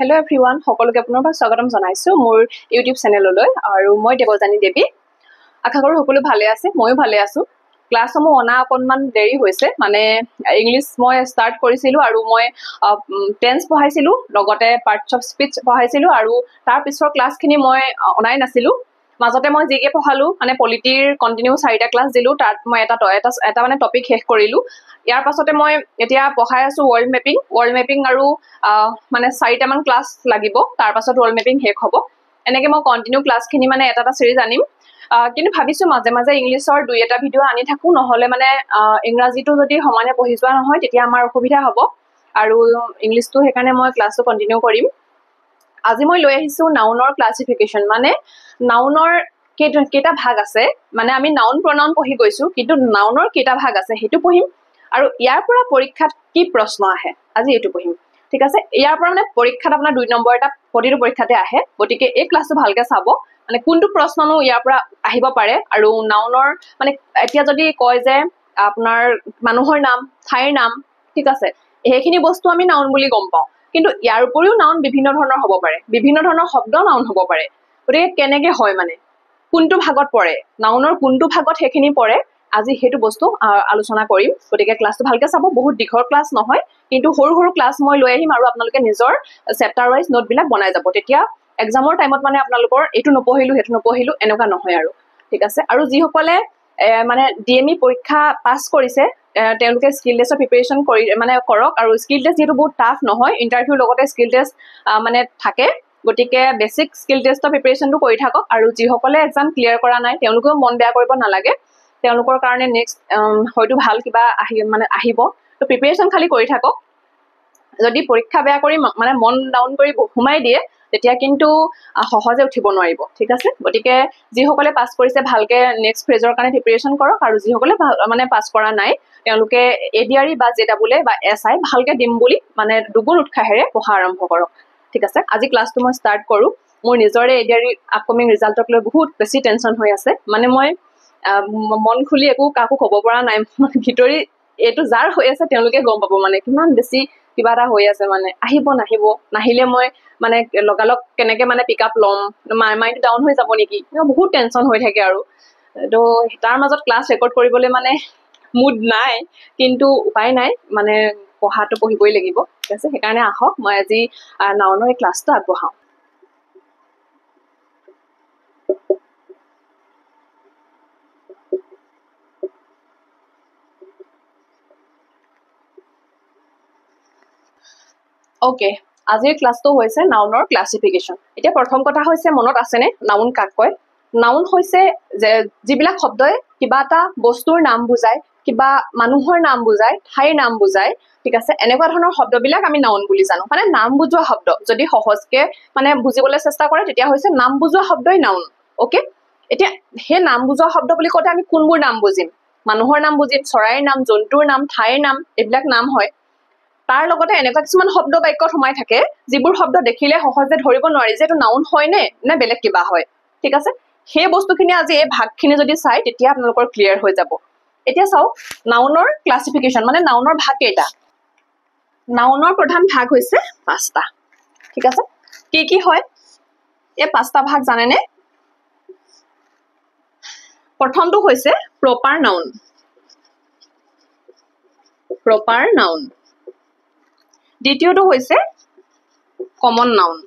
Hello everyone, সকলোকে আপোনাৰ স্বাগতম জনাইছো মোৰ YouTube চেনেললৈ আৰু মই দেৱজানী দেৱী আশা কৰো সকলো ভালে আছে ময়ো ভালে আছো ক্লাছসমূহ অনা অকনমান দেৰি হৈছে মানে ইংলিশ মই ষ্টাৰ্ট কৰিছিলো আৰু মই টেন্স পঢ়াইছিলো লগতে পাৰ্টস অফ স্পিচ পঢ়াইছিলো আৰু তাৰ পিছৰ ক্লাছখিনি মই অনাই নাছিলো মাজতে মই জিকে পঢ়ালো মানে পলিটিৰ কন্টিনিউ 4টা ক্লাছ দিলো তাত মই এটা মানে টপিক শেষ কৰিলো ইয়াৰ পাছতে মই এতিয়া পঢ়াই আছো ওয়াৰ্ল্ড মেপিং আৰু মানে 4টা মান ক্লাছ লাগিব তাৰ পাছত ওয়াৰ্ল্ড মেপিং শেষ হ'ব এনেকৈ মই কন্টিনিউ ক্লাছখিনি মানে এটা সিৰিজ আনিম কিন্তু ভাবিছো মাজে মাজে ইংলিশৰ দুই এটা ভিডিও আনি থাকো নহলে মানে ইংৰাজীটো যদি সমানে পঢ়ি যোৱা নহয় তেতিয়া আমাৰ অসুবিধা হ'ব আৰু ইংলিশটো সেইকাৰণে মই ক্লাছটো কন্টিনিউ কৰিম আজি মই লৈ আহিছো নাউনৰ ক্লাসিফিকেশন মানে নাউনৰ কেটা ভাগ আছে মানে আমি নাউন প্ৰনাউন পঢ়ি গৈছো কিন্তু নাউনৰ কেটা ভাগ আছে হেতু পঢ়িম আৰু ইয়াৰ পৰা পৰীক্ষাত কি প্ৰশ্ন আহে আজি এটো পঢ়িম ঠিক আছে ইয়াৰ পৰা মানে পৰীক্ষাত আপোনাৰ 2 নম্বৰ এটা প্ৰতিটো পৰীক্ষাতে আহে গটিকে এই ক্লাছটো ভালকে চাব মানে কোনটো প্ৰশ্ননো ইয়াৰ পৰা আহিব পাৰে আৰু নাউনৰ মানে এতিয়া যদি কয় যে আপোনাৰ মানুহৰ নাম ঠাইৰ নাম ঠিক আছে এইখিনি বস্তু আমি নাউন বুলি গম পাওঁ কিন্তু ইয়াৰ উপৰিও নাউন বিভিন্ন ধৰণৰ হ'ব পাৰে বিভিন্ন ধৰণৰ শব্দ নাউন হ'ব পাৰে গতিকে কেনেকে হয় মানে কোনটো ভাগত পৰে নাউনৰ কোনটো ভাগত হেখিনি পৰে আজি হেতু বস্তু আলোচনা কৰিম গতিকে ক্লাছটো ভালকে চাব বহুত দীঘল ক্লাছ নহয় কিন্তু সৰু সৰু ক্লাছ মই লৈ আহিম আৰু আপোনালোকে নিজৰ চেপ্টাৰ ওয়াইজ নোট বিলাক বনাই যাব তেতিয়া এক্সামৰ টাইমত মানে আপোনালোকৰ এটো নপঢ়িলো হেতু নপঢ়িলো এনেকুৱা নহয় আৰু ঠিক আছে আৰু যি সকলে মানে ডিএমই পৰীক্ষা পাস কৰিছে তেওঁলোকে স্কিল টেষ্টৰ প্ৰিপাৰেচন কৰি মানে কৰক আৰু স্কিল টেষ্ট যেটো বহুত টাফ নহয় ইন্টাৰভিউ লগতে স্কিল টেষ্ট মানে থাকে গটিকে বেসিক স্কিল টেষ্টৰ প্ৰিপাৰেচনটো কৰি থাকক আৰু যি সকলে এক্সাম ক্লিয়াৰ কৰা নাই তেওঁলোকেও মন বেয়া কৰিব নালাগে তেওঁলোকৰ কাৰণে নেক্সট হয়তো ভাল কিবা আহিব তো প্ৰিপাৰেচন খালি কৰি থাকক যদি পৰীক্ষা বেয়া কৰি মানে মন ডাউন কৰি ঘুমাই দিয়ে তেতিয়া কিন্তু সহজে উঠিব নোৱাৰিব ঠিক আছে গটিকে যি সকলে পাস কৰিছে ভালকে নেক্সট ফেজৰ কাৰণে প্ৰিপাৰেচন কৰক আৰু যি সকলে মানে পাস কৰা নাই তেওঁলোকে এডিআৰই বা জেডব্লিউ বা এসআই ভালকে দিম বুলি মানে দুগুণ উৎসাহেৰে পঢ়া আৰম্ভ কৰক ঠিক আছে আজি ক্লাছটো মই ষ্টাৰ্ট কৰো মোৰ নিজৰে এডিআৰই আপকামিং ৰিজাল্টক লৈ বহুত বেছি টেনচন হৈ আছে মানে মই মন খুলি একো কাকো ক'ব পৰা নাই ভিতৰি এটো যাৰ হৈ আছে তেওঁলোকে গম পাব মানে কিমান বেছি কিবা এটা হৈ আছে মানে আহিব নাহিলে মই মানে লগালক কেনেকে মানে পিকআপ লম মাইন্ড ডাউন হৈ যাব নেকি বহুত টেনচন হৈ থাকে আৰু তো তাৰ মাজত ক্লাছ ৰেকৰ্ড কৰিবলৈ মানে মুড নাই কিন্তু উপায় নাই মানে পঢ়াটো পঢ়িবই লাগিব ঠিক আছে সেইকাৰণে আহক মই আজি নাউনৰ এই ক্লাছটো আগবঢ়াও ওকে আজিৰ ক্লাছটো হৈছে নাউনৰ ক্লাসিফিকেশন এতিয়া প্ৰথম কথা হৈছে মনত আছেনে নাউন কাক কয় নাউন হৈছে যে যিবিলাক শব্দই কিবা এটা বস্তুৰ নাম বুজায় কিবা মানুহৰ নাম বুজায় ঠাইৰ নাম বুজায় ঠিক আছে এনেকুৱা ধৰণৰ শব্দবিলাক আমি নাউন বুলি জানো মানে নাম বুজোৱা শব্দ যদি সহজকে মানে বুজিবলৈ চেষ্টা কৰে তেতিয়া হৈছে নাম বুজোৱা শব্দই নাউন ওকে এতিয়া হে নাম বুজোৱা শব্দ বুলি কওঁতে আমি কোনবোৰ নাম বুজিম মানুহৰ নাম বুজিম চৰাইৰ নাম জন্তুৰ নাম ঠাইৰ নাম এইবিলাক নাম হয় তাৰ লগতে এনেকুৱা কিছুমান শব্দ বাক্যত সোমাই থাকে যিবোৰ শব্দ দেখিলে সহজে ধৰিব নোৱাৰি যে এটো নাউন হয় নে বেলেগ কিবা হয় ঠিক আছে সেই বস্তুখিনি আজি এই ভাগখিনি যদি চাই তেতিয়া আপোনালোকৰ ক্লিয়াৰ হৈ যাব এতিয়া চাও নাউনৰ ক্লাসিফিকেশন মানে নাউনৰ ভাগ কেইটা নাউনৰ প্ৰধান ভাগ হৈছে 5টা ঠিক আছে কি হয় এই 5টা ভাগ জানেনে প্ৰথমটো হৈছে প্ৰপাৰ নাউন দ্বিতীয়টো হৈছে কমন নাউন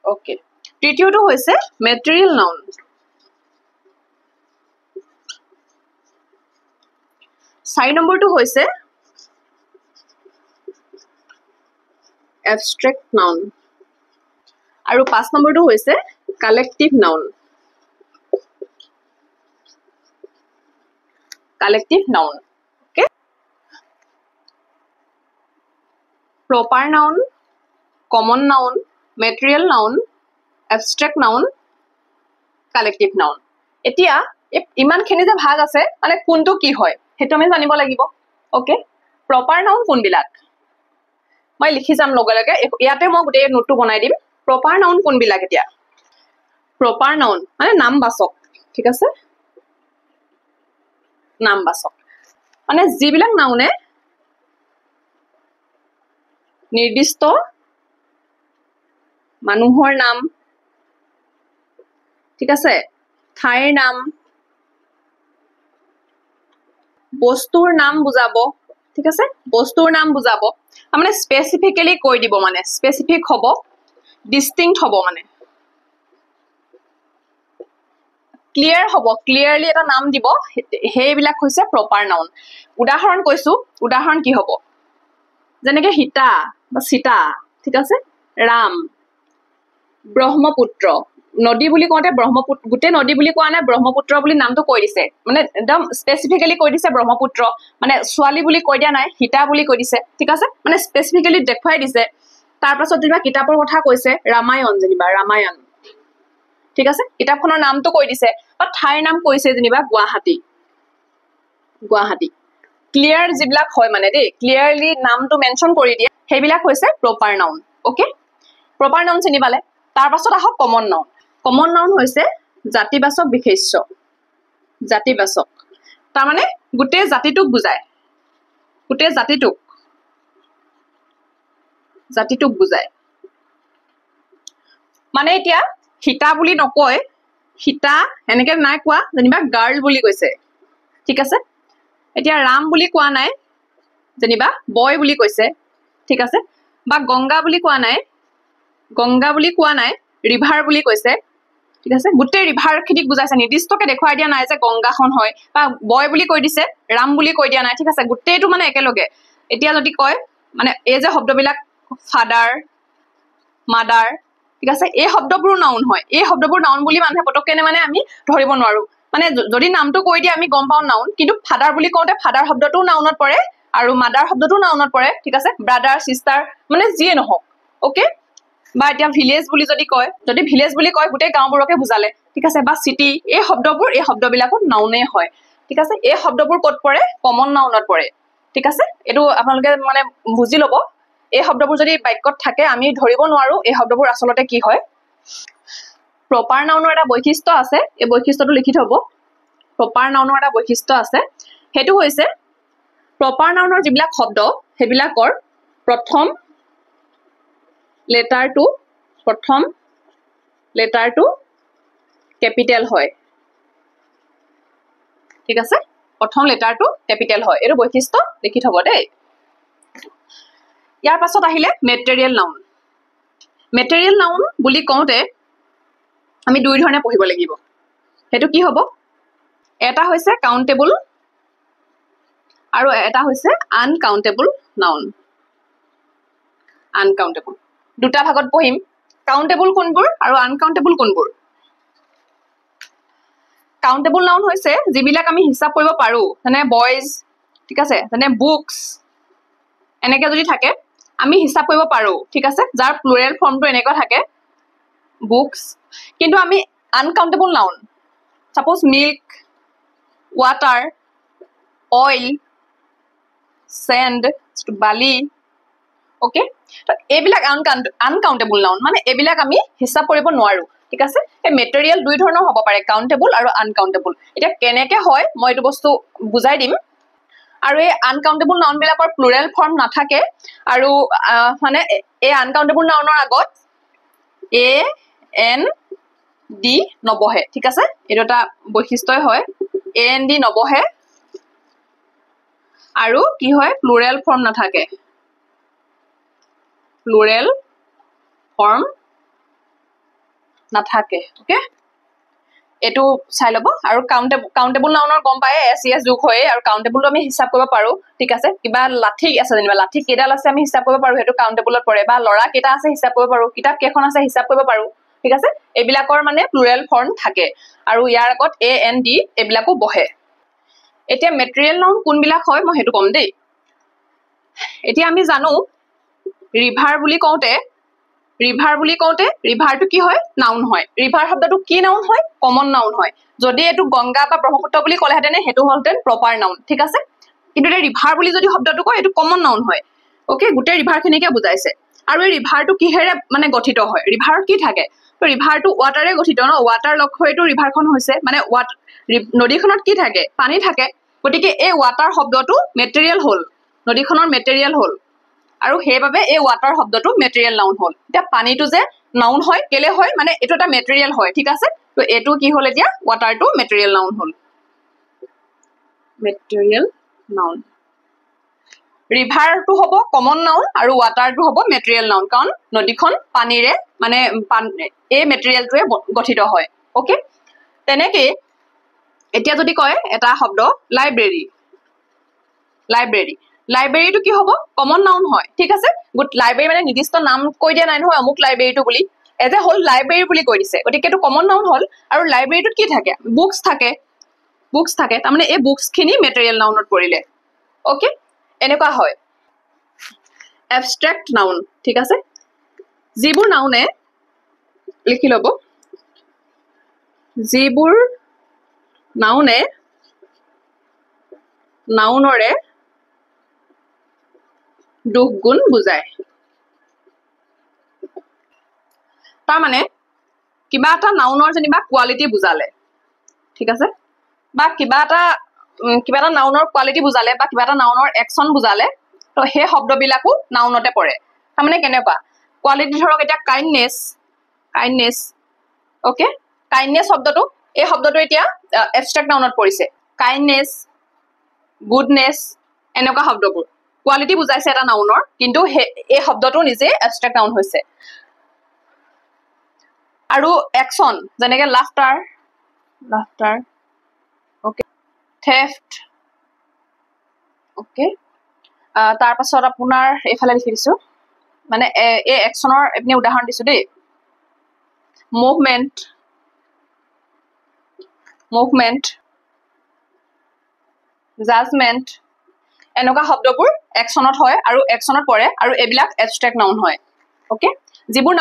ওকে তৃতীয়টো হৈছে মেটেৰিয়েল নাউন 4 নম্বৰটো হৈছে এবষ্ট্ৰেক্ট নাউন আৰু 5 নম্বৰটো হৈছে collective noun okay proper noun common noun material noun abstract noun collective noun এতিয়া ইমানখিনি যে ভাগ আছে মানে কোনটো কি হয় হেতু আমি জানিব লাগিব ওকে প্ৰপাৰ নাউন কোনবিলাক মই লিখি যাম লগে লগে ইয়াতে মই গোটেই নোটটো বনাই দিম প্ৰপাৰ নাউন কোনবিলাক এতিয়া প্ৰপাৰ নাউন মানে নামবাচক ঠিক আছে নামবাচক মানে যিবিলাক নাউনে নিৰ্দিষ্ট মানুহৰ নাম ঠিক আছে ঠাইৰ নাম বস্তুৰ নাম বুজাব ঠিক আছে বস্তুৰ নাম বুজাব মানে স্পেসিফিক্যালি কৈ দিব মানে স্পেসিফিক হ'ব ডিস্টিংক্ট হ'ব মানে ক্লিয়াৰ হ'ব ক্লিয়াৰলি এটা নাম দিব হেইবিলাক হৈছে প্ৰপাৰ নাউন উদাহৰণ কৈছো উদাহৰণ কি হ'ব যেনেকে হিতা বা সীতা ঠিক আছে ৰাম ব্ৰহ্মপুত্ৰ নদী বুলি কওঁতে ব্ৰহ্মপুত্ৰ গুটে নদী বুলি কোৱা নাই ব্ৰহ্মপুত্ৰ বুলি নামটো কৈ দিছে মানে একদম স্পেসিফিক্যালি কৈ দিছে ব্ৰহ্মপুত্ৰ মানে ছোৱালী বুলি কৈ দিয়া নাই হিতা বুলি কৈ দিছে ঠিক আছে মানে স্পেসিফিক্যালি দেখুৱাই দিছে তাৰ পাছত যেনিবা কিতাপৰ কথা কৈছে ৰামায়ণ যেনিবা ৰামায়ণ ঠিক আছে কিতাপখনৰ নামটো কৈ দিছে বা ঠাইৰ নাম কৈছে যেনিবা গুৱাহাটী গুৱাহাটী ক্লিয়াৰ যিবিলাক হয় মানে দেই ক্লিয়াৰলি নামটো মেনশন কৰি দিয়ে হেবিলাক হৈছে proper noun okay proper noun চিনি পালে তাৰ পাছত আহক কমন নাউন হৈছে জাতিবাচক বিশেষ্য জাতিবাচক তাৰ মানে গুটে জাতিটোক বুজায় গুটে জাতিটোক বুজায় মানে এতিয়া হিতা বুলি নকয় হিতা এনেকে নাই কোৱা যেনিবা গাৰ্ল বুলি কৈছে ঠিক আছে এতিয়া ৰাম বুলি কোৱা নাই যেনিবা বয় বুলি কৈছে ঠিক আছে বা গংগা বুলি কোৱা নাই ৰিভাৰ বুলি কৈছে ঠিক আছে গুটে ৰিভাৰ খিনিক বুজাইছে নিৰ্দিষ্টকে দেখুৱাই দিয়া নাই যে গংগাখন হয় বা বয় বুলি কৈ দিছে ৰাম বুলি কৈ দিয়া নাই ঠিক আছে গুটেটো মানে একেলগে এতিয়া যদি কয় মানে এই যে শব্দবিলাক ফাদাৰ মাদাৰ ঠিক আছে এই শব্দবোৰ নাউন হয় এই শব্দবোৰ নাউন বুলি মানুহে পটককেনে মানে আমি ধৰিব নোৱাৰো মানে যদি নামটো কৈ দিয়ে আমি গম পাও নাউন কিন্তু ফাদাৰ বুলি কওঁতে ফাদাৰ শব্দটো নাউনত পৰে আৰু মাদাৰ শব্দটো নাউনত পৰে ঠিক আছে ব্ৰাদাৰ সিস্টাৰ মানে যিয়ে নহওক ওকে বা এতিয়া ভিলেজ বুলি যদি কয় গোটেই গাঁওবোৰকে বুজালে ঠিক আছে বা সিটি এই শব্দবিলাকত নাউনে হয় ঠিক আছে এই শব্দবোৰ ক'ত পৰে কমন নাউনত পৰে ঠিক আছে এটো আপোনালোকে মানে বুজি ল'ব এই শব্দবোৰ যদি বাক্যত থাকে আমি ধৰিব নোৱাৰো এই শব্দবোৰ আসলতে কি হয় প্ৰপাৰ নাউনৰ এটা বৈশিষ্ট্য আছে এই বৈশিষ্ট্যটো লিখি থব প্ৰপাৰ নাউনৰ এটা বৈশিষ্ট্য আছে হেতু হৈছে প্ৰপাৰ নাউনৰ যিবিলাক শব্দ হেবিলাকৰ প্ৰথম লেটাৰটো ক্যাপিটেল হয় ঠিক আছে প্ৰথম লেটাৰটো ক্যাপিটেল হয় এটো বৈশিষ্ট্য লিখি থব দেই ইয়াৰ পাছত আহিলে মেটেৰিয়েল নাউন বুলি কওঁতে আমি দুই ধৰণে পঢ়িব লাগিব হেতু কি হ'ব এটা হৈছে কাউন্টেবল আৰু এটা হৈছে আনকাউন্টেবল নাউন আনকাউন্টেবল দুটা ভাগত পঢ়িম কাউন্টেবল কোনবোৰ আৰু আনকাউন্টেবল কোনবোৰ কাউন্টেবল নাউন হৈছে যিবিলাক আমি হিসাব কৰিব পাৰো মানে বয়জ ঠিক আছে মানে বুকস এনেকে যদি থাকে আমি হিসাব কৰিব পাৰো ঠিক আছে যাৰ প্লুৰেল ফৰ্মটো এনেকুৱা থাকে বুকস কিন্তু আমি uncountable noun suppose milk water oil sand বালি ওকে তো এবিলাক আনকাউন্টেবল নাউন মানে এবিলাক আমি হিসাব কৰিব নোৱাৰো ঠিক আছে এই মেটেৰিয়েল দুই ধৰণৰ হ'ব পাৰে কাউন্টেবল আৰু আনকাউন্টেবল এটা কেনেকে হয় মই এটো বস্তু বুজাই দিম আৰু এই আনকাউন্টেবল নাউন বিলাকৰ প্লুৰেল ফৰ্ম নাথাকে আৰু মানে এই আনকাউন্টেবল নাউনৰ আগত এ এন ডি নবহে ঠিক আছে এটো এটা বৈশিষ্ট্যই হয় এ এন ডি নবহে আৰু কি হয় প্লুৰেল ফৰ্ম নাথাকে প্লুৰেল ফৰ্ম নাথাকে ওকে এটো চাই লব আৰু কাউন্টেবল নাউনৰ গম পায় এস এস যোগ হয় আৰু কাউন্টেবলটো আমি হিসাব কৰিব পাৰো ঠিক আছে কিবা লাঠি আছে যেনিবা লাঠি কেডাল আছে আমি হিসাব কৰিব পাৰো হেতু কাউন্টেবলত পৰে বা লৰা কেটা আছে হিসাব কৰিব পাৰো কিতাপ কেখন আছে হিসাব কৰিব পাৰো ঠিক আছে এবিলাকৰ মানে প্লুৰেল ফৰ্ম থাকে আৰু ইয়াৰ আগত এ এন ডি এবিলাকো বহে এতিয়া মেটেৰিয়েল নাউন কোনবিলাক হয় মই হেতু কম দেই এতিয়া আমি জানো ৰিভাৰ বুলি কওঁতে ৰিভাৰটো কি হয় নাউন হয় ৰিভাৰ শব্দটো কি নাউন হয় কমন নাউন হয় যদি এটো গংগা বা ব্ৰহ্মপুত্ৰ বুলি ক'লে হেতেনে হেতু হলতেন প্ৰপাৰ নাউন ঠিক আছে কিন্তু এই ৰিভাৰ বুলি যদি শব্দটো কয় এটো কমন নাউন হয় ওকে গুটে ৰিভাৰ খিনিকে বুজাইছে আৰু এই ৰিভাৰটো কিহেৰে মানে গঠিত হয় ৰিভাৰ কি থাকে তো ৰিভাৰটো ওয়াটাৰে গঠিত ন ওয়াটাৰ লক্ষ্য এটো ৰিভাৰখন হৈছে মানে নদীখনত কি থাকে পানী থাকে গতিকে এই ওয়াটাৰ শব্দটো মেটেৰিয়েল হল নদীখনৰ মেটেৰিয়েল হল আৰু সেইবাবে এই ৱাটাৰ শব্দটো মেটেৰিয়েল নাউন হ'ল এতিয়া পানীটো যে নাউন হয় কেলে হয় মানে এইটো এটা মেটেৰিয়েল হয় ঠিক আছে তো এইটো কি হ'ল এতিয়া ৱাটাৰটো মেটেৰিয়েল নাউন হ'ল মেটেৰিয়েল নাউন ৰিভাৰটো হ'ব কমন নাউন আৰু ৱাটাৰটো হ'ব মেটেৰিয়েল নাউন কাৰণ নদীখন পানীৰে মানে এই মেটেৰিয়েলটোৱে গঠিত হয় ওকে তেনেকৈ এতিয়া যদি কয় এটা শব্দ লাইব্ৰেৰী লাইব্ৰেৰী লাইব্ৰেৰীটো কি হ'ব কমন নাউন হয় ঠিক আছে লাইব্ৰেৰী মানে নিৰ্দিষ্ট নাম কৈ দিয়া নাই নহয় অমুক লাইব্ৰেৰীটো বুলি এজ এ হ'ল লাইব্ৰেৰী বুলি কৈ দিছে গতিকে এইটো কমন নাউন হ'ল আৰু লাইব্ৰেৰীটোত কি থাকে বুকছ থাকে তাৰমানে এই বুকছখিনি মেটেৰিয়েল নাউনত পৰিলে ওকে এনেকুৱা হয় এবষ্ট্ৰেক্ট নাউন ঠিক আছে যিবোৰ নাউনে লিখি ল'ব যিবোৰ নাউনে নাউনৰে দুখ গুণ বুজায় তাৰমানে কিবা এটা নাউনৰ যেনিবা কোৱালিটি বুজালে ঠিক আছে বা কিবা এটা নাউনৰ কোৱালিটি বুজালে বা কিবা এটা নাউনৰ একশ্যন বুজালে তো সেই শব্দবিলাকো নাউনতে পৰে তাৰমানে কেনেকুৱা কোৱালিটি ধৰক এতিয়া কাইণ্ডনেছ ওকে কাইণ্ডনেছ শব্দটো এই শব্দটো এতিয়া এবষ্ট্ৰেক্ট নাউনত পৰিছে কাইণ্ডনেছ গুডনেছ এনেকুৱা শব্দবোৰ কোৱালিটি বুজাইছে এটা নাউনৰ কিন্তু এই শব্দটো নিজে এবষ্ট্ৰেক্ট নাউন হৈছে আৰু একশ্যন যেনেকৈ লাফটাৰ ওকে থেফট ওকে তাৰপাছত আপোনাৰ এইফালে লিখি দিছোঁ মানে এই একশ্যনৰ এপিনে উদাহৰণ দিছোঁ দেই মুভমেণ্ট জাজমেণ্ট এনেকুৱা শব্দবোৰ একশ্যনত হয় আৰু একশ্যনত পৰে আৰু এইবিলাক এবষ্ট্ৰেক্ট নাউন হয় ওকে যিবোৰ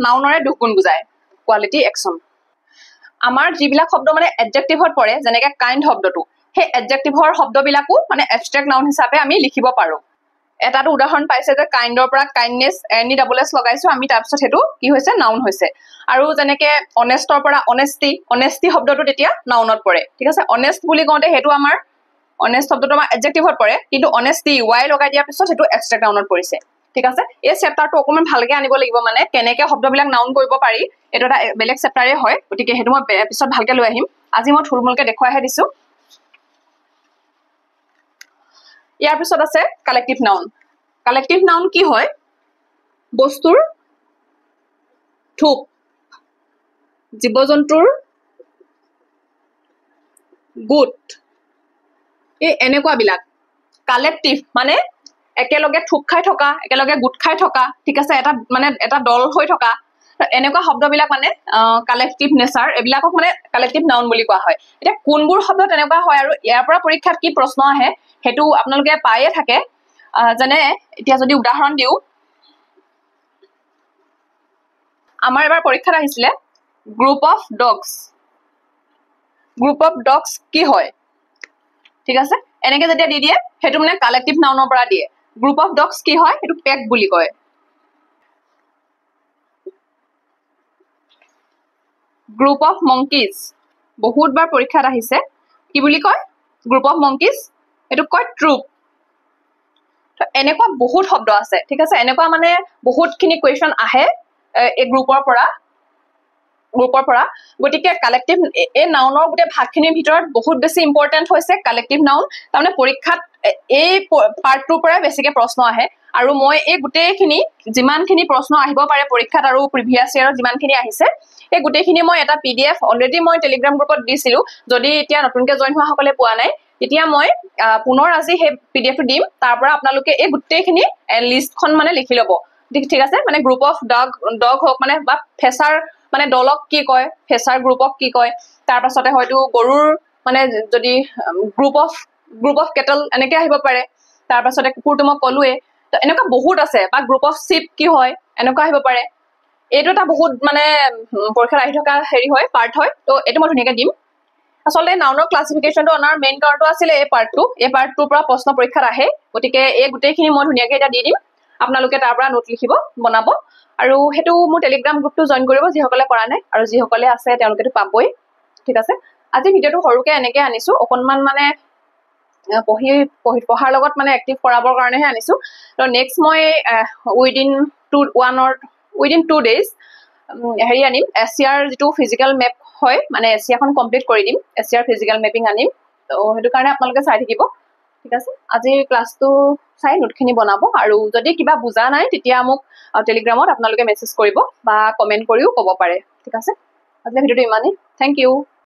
নাউনৰে দুখ গুণ বুজায় কোৱালিটি একশ্যন আমাৰ যিবিলাক শব্দ মানে এডজেক্টিভত পৰে যেনেকৈ কাইণ্ড শব্দটো সেই এডজেক্টিভৰ শব্দবিলাকো মানে এবষ্ট্ৰেক্ট নাউন হিচাপে আমি লিখিব পাৰোঁ এটাটো উদাহৰণ পাইছে যে কাইণ্ডৰ পৰা কাইণ্ডনেছ NESS লগাইছোঁ আমি তাৰপিছত সেইটো কি হৈছে নাউন হৈছে আৰু যেনেকৈ অনেষ্টৰ পৰা অনেষ্টি শব্দটো তেতিয়া নাউনত পৰে ঠিক আছে অনেষ্ট বুলি কওঁতে সেইটো আমাৰ অনেষ্ট শব্দটো আমাৰ এডজেক্টিভত পৰে কিন্তু অনেষ্টি ৱাই লগাই দিয়াৰ পিছত সেইটো এবষ্ট্ৰেক্ট নাউনত পৰিছে ঠিক আছে এই চেপ্টাৰটো অকণমান ভালকৈ আনিব লাগিব মানে কেনেকৈ শব্দবিলাক নাউন কৰিব পাৰি এইটো এটা বেলেগ চেপ্টাৰে হয় গতিকে সেইটো মই পিছত ভালকৈ লৈ আহিম আজি মই থুলমূলকৈ দেখুৱাইহে দিছোঁ ইয়াৰ পিছত আছে কালেক্টিভ নাউন কি হয় বস্তুৰ থোক জীৱ জন্তুৰ গোট এই এনেকুৱাবিলাক কালেক্টিভ মানে একেলগে থোক খাই থকা একেলগে গোট খাই থকা ঠিক আছে এটা দল হৈ থকা এনেকুৱা শব্দবিলাক মানে কালেক্টিভ নেচাৰ এইবিলাকক মানে কালেক্টিভ নাউন বুলি কোৱা হয় এতিয়া কোনবোৰ শব্দ তেনেকুৱা হয় আৰু ইয়াৰ পৰা পৰীক্ষাত কি প্ৰশ্ন আহে সেইটো আপোনালোকে পায়ে থাকে যেনে এতিয়া যদি উদাহৰণ দিওঁ আমাৰ এবাৰ পৰীক্ষাত আহিছিলে গ্ৰুপ অফ ডগছ কি হয় ঠিক আছে এনেকৈ যেতিয়া দি দিয়ে সেইটো মানে কালেক্টিভ নাউনৰ পৰা দিয়ে গ্ৰুপ অফ ডগছ কি হয় সেইটো পেক বুলি কয় গ্ৰুপ অফ মংকিজ বহুতবাৰ পৰীক্ষাত আহিছে কি বুলি কয় গ্ৰুপ অফ মংকিজ এইটো কয় ট্ৰুপ এনেকুৱা বহুত শব্দ আছে ঠিক আছে এনেকুৱা মানে বহুতখিনি কুৱেশ্যন আহে এই গ্ৰুপৰ পৰা গতিকে কালেক্টিভ এই নাউনৰ গোটেই ভাগখিনিৰ ভিতৰত বহুত বেছি ইম্পৰ্টেণ্ট হৈছে কালেক্টিভ নাউন তাৰমানে পৰীক্ষাত এই পাৰ্টটোৰ পৰাই বেছিকৈ প্ৰশ্ন আহে আৰু মই এই গোটেইখিনি যিমানখিনি প্ৰশ্ন আহিব পাৰে পৰীক্ষাত আৰু প্ৰিভিয়াছ ইয়াৰত যিমানখিনি আহিছে এই গোটেইখিনি মই এটা PDF অলৰেডি মই টেলিগ্ৰাম গ্ৰুপত দিছিলোঁ যদি এতিয়া নতুনকৈ জইন হোৱাসকলে পোৱা নাই তেতিয়া মই পুনৰ আজি সেই PDFটো দিম তাৰ পৰা আপোনালোকে এই গোটেইখিনি লিষ্টখন মানে লিখি ল'ব ঠিক আছে মানে গ্ৰুপ অফ ডগ হওক মানে বা ফেচাৰ মানে দলক কি কয় ফেচাৰ গ্ৰুপক কি কয় তাৰপাছতে হয়তো গৰুৰ মানে যদি গ্ৰুপ অফ কেটল এনেকৈ আহিব পাৰে তাৰপাছতে কুকুৰটো মই ক'লোৱে তো এনেকুৱা বহুত আছে বা গ্ৰুপ অফ চিপ কি হয় এনেকুৱা আহিব পাৰে এইটো এটা বহুত মানে পৰীক্ষাত আহি থকা পাৰ্ট হয় তো এইটো মই ধুনীয়াকৈ দিম আচলতে নাউনৰ ক্লাছিফিকেশ্যনটো অনাৰ মেইন কাৰণটো আছিলে এই পাৰ্টটোৰ পৰা প্ৰশ্ন পৰীক্ষাত আহে গতিকে এই গোটেইখিনি মই ধুনীয়াকৈ এতিয়া দি দিম আপোনালোকে তাৰ পৰা নোট লিখিব বনাব আৰু সেইটো মোৰ টেলিগ্ৰাম গ্ৰুপটো জইন কৰিব যিসকলে কৰা নাই আৰু যিসকলে আছে তেওঁলোকেতো পাবই ঠিক আছে আজি ভিডিঅ'টো সৰুকৈ এনেকৈ আনিছোঁ অকণমান মানে পঢ়াৰ লগত মানে এক্টিভ কৰাবৰ কাৰণেহে আনিছোঁ তো নেক্সট মই উইদিন 2 days হেৰি আনিম এছিয়াৰ যিটো ফিজিকেল মেপ হয় মানে এছিয়াখন কমপ্লিট কৰি দিম এছিয়াৰ ফিজিকেল মেপিং আনিম তো সেইটো কাৰণে আপোনালোকে চাই থাকিব ঠিক আছে আজিৰ ক্লাছটো চাই নোটখিনি বনাব আৰু যদি কিবা বুজা নাই তেতিয়া মোক টেলিগ্ৰামত আপোনালোকে মেছেজ কৰিব বা কমেণ্ট কৰিও ক'ব পাৰে ঠিক আছে আজিৰ ভিডিঅ'টো ইমানেই থেংক ইউ